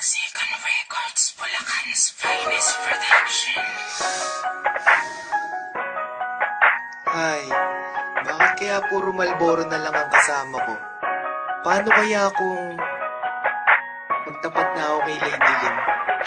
Mexican Records, Bulacan's finest production. Ay, bakit kaya puro Marlboro na lang ang kasama ko? Paano kaya kung magtapat na ako kay Lady Lynn?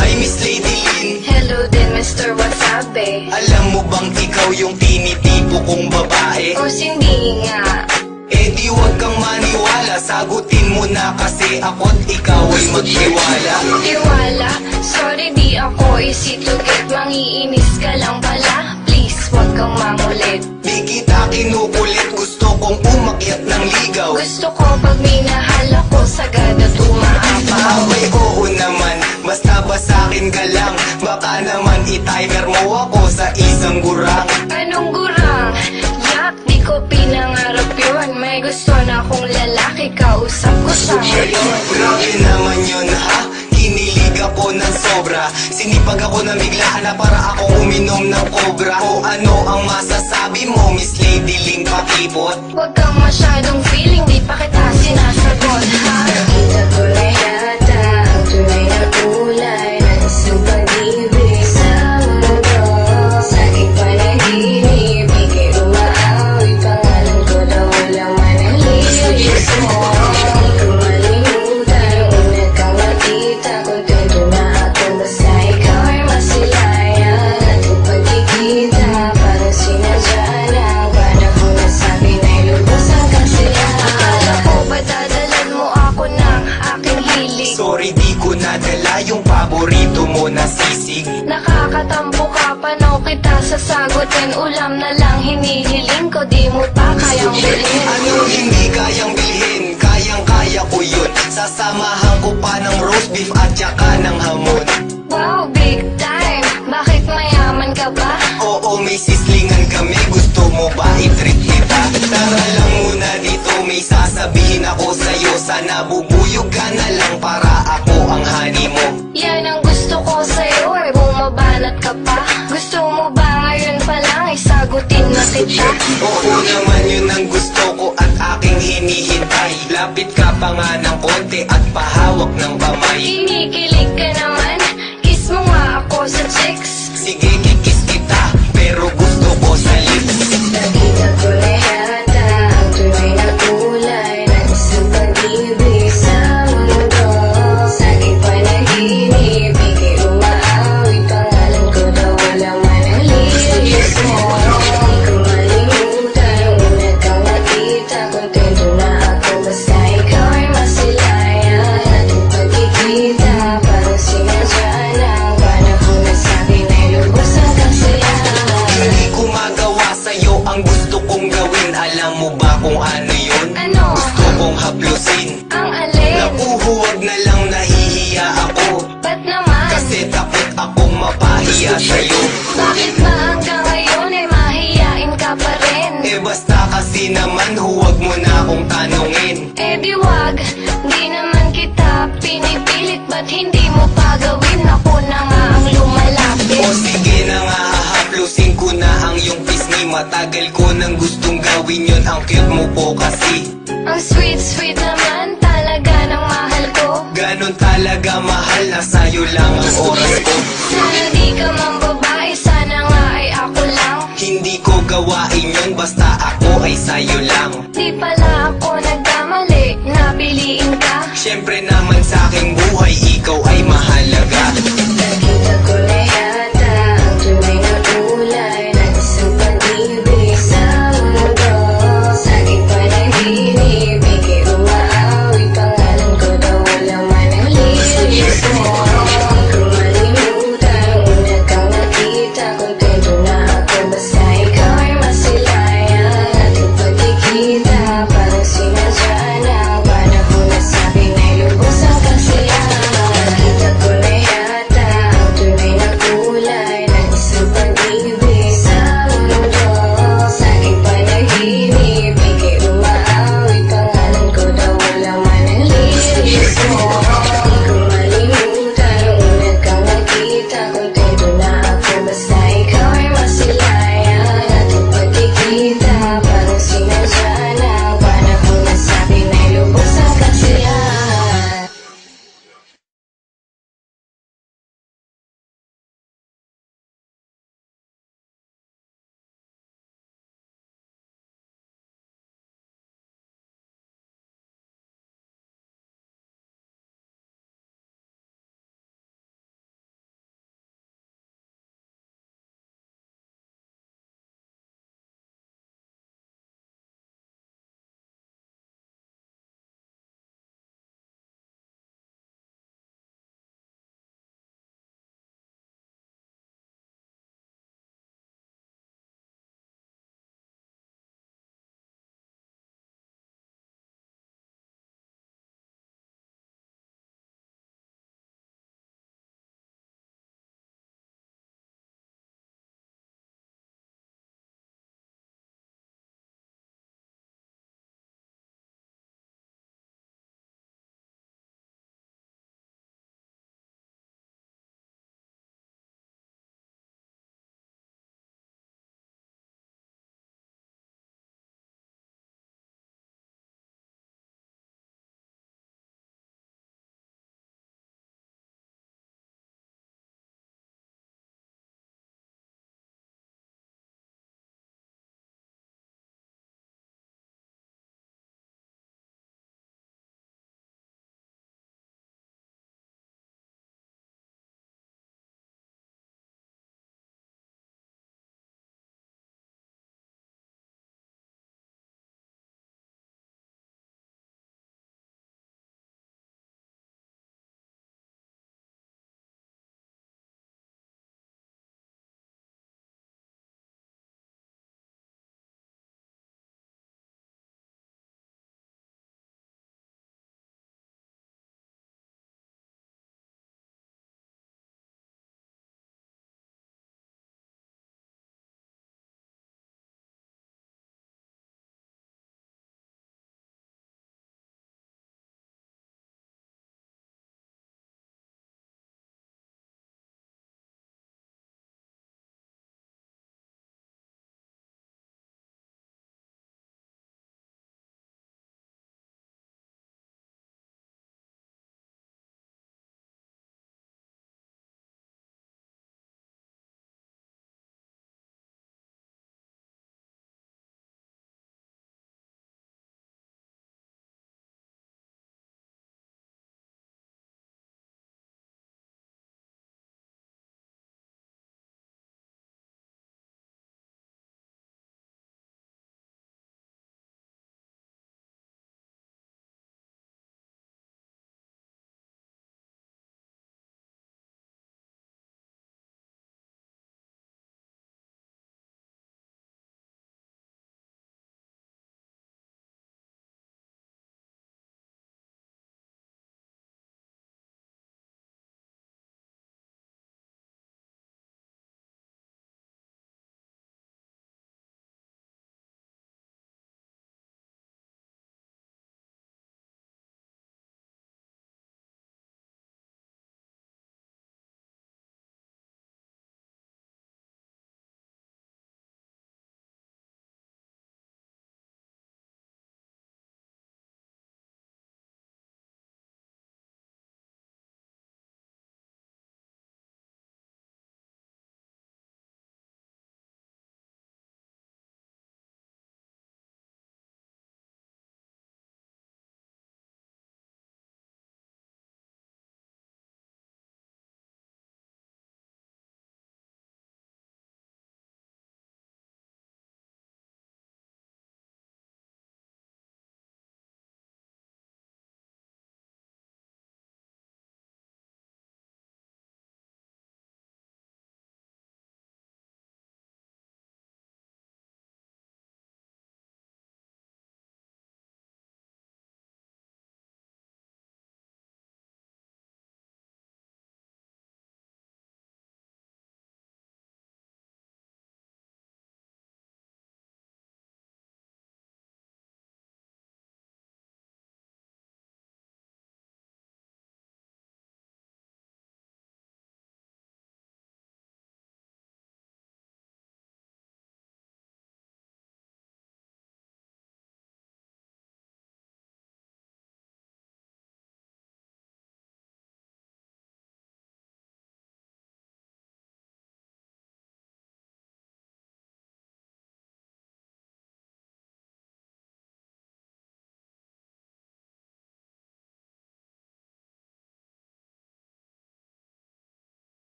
Hi Miss Lady Lynn, Hello din Mr. Wasabi. alam mo bang ikaw yung tinitipo kong babae? O hindi nga. Eh di wag kang maniwala, sagutin mo na kasi ako't ikaw ay magtiwala. Tiwala, sorry di ako easy to get. Mangiinis ka lang pala, please wag kang mangulit. Di kita kinukulit, gusto kong umakyat ng ligaw. Gusto ko pag minahal ako, sagad at umaapaw. Abay oo naman, basta ba sa'kin ka lang? Baka naman i-timer mo ako sa isang gurang. Anong gurang? Yak, di ko pinangarap yun. May gusto na akong lalaki, kausap ko sa ngayon. Grabe naman yun ha, kinilig ako ng sobra. Sinipag ako ng biglaan na para akong uminom ng cobra. O ano ang masasabi mo Miss Lady Lynn Pakipot? Huwag kang masyadong feeling, di pa kita sinasagot ha. Nakita ko na yata ang tunay na kulay ng isang pag-ibig sa mundo. Sa aking panaginip, ika'y umaawi, pangalan ko daw walang manalilis mo. Di ko malimutan, una kang makita, kontento na ako basta ikaw ay masilayan. Ating pagkikita, parang sinadya lang, para kung nasabi na'y lubos ang kasiyahan. Akala ko ba dadalan mo ako ng aking hilig? Sorry di ko nadala yung paborito mo na sisig. Nakakatampo ka, panaw kita sasagutin. Ulam na lang hinihiling ko, di mo pa kayang bilhin. Anong hindi kayang bilhin? Kayang-kaya ko yun. Sasamahan ko pa ng roast beef at saka ng hamon. Wow, big time! Bakit mayaman ka ba? Oo, may sislingan kami. Gusto mo ba i-treat kita? Tara lang muna dito, may sasabihin ako sa'yo. Sana bubuyog ka na lang para ako ang honey mo. Yan ang gusto ko sa'yo, eh bumabanat ka pa. Gusto mo ba ngayon pa lang, isagutin na kita? Oo naman yun ang gusto ko at aking hinihintay. Lapit ka pa nga ng konti at pahawak ng kamay. Kinikilig ka naman, kiss mo nga ako sa chicks. Sige, kikis kita, pero gusto ko sa lips. Nakita ko na yata ang tunay na kulay ng isang pag-ibig sa mundo. Sa aking panaginip, ika'y umaawi, pangalan ko daw walang manalilis mo. Di ko malimutan, una kang makita, kontento na ako basta ikaw ay masilayan. Ating pagkikita, parang sinadya lang, para kung nasabi na'y lubos ang kasiyahan. Hindi ko magawa sa'yo ang gusto kong gawin. Alam mo ba kung ano yun? Ano? Gusto kong haplusin. Ang alin? Naku, huwag na lang, nahihiya ako. Ba't naman? Kasi takot akong mapahiya sa'yo. Bakit ba hanggang ngayon ay mahiyain ka pa rin? Eh basta kasi naman, huwag mo na akong tanungin. Eh di wag, di naman kita pinipilit. Ba't hindi mo pa gawin? Ako na nga ang lumalapit. O sige na nga, hahaplusin ko na ang iyong pisngi. Matagal ko nang gustong gawin yun, ang cute mo po kasi. Ang sweet naman talaga ng mahal ko. Ganon talaga mahal, na sa'yo lang ang oras ko. Sana di ka man babae, sana nga ay ako lang. Hindi ko gawain yun, basta ako ay sa'yo lang. Di pala ako nagkamali, napiliin ka. Siyempre naman sa'king buhay,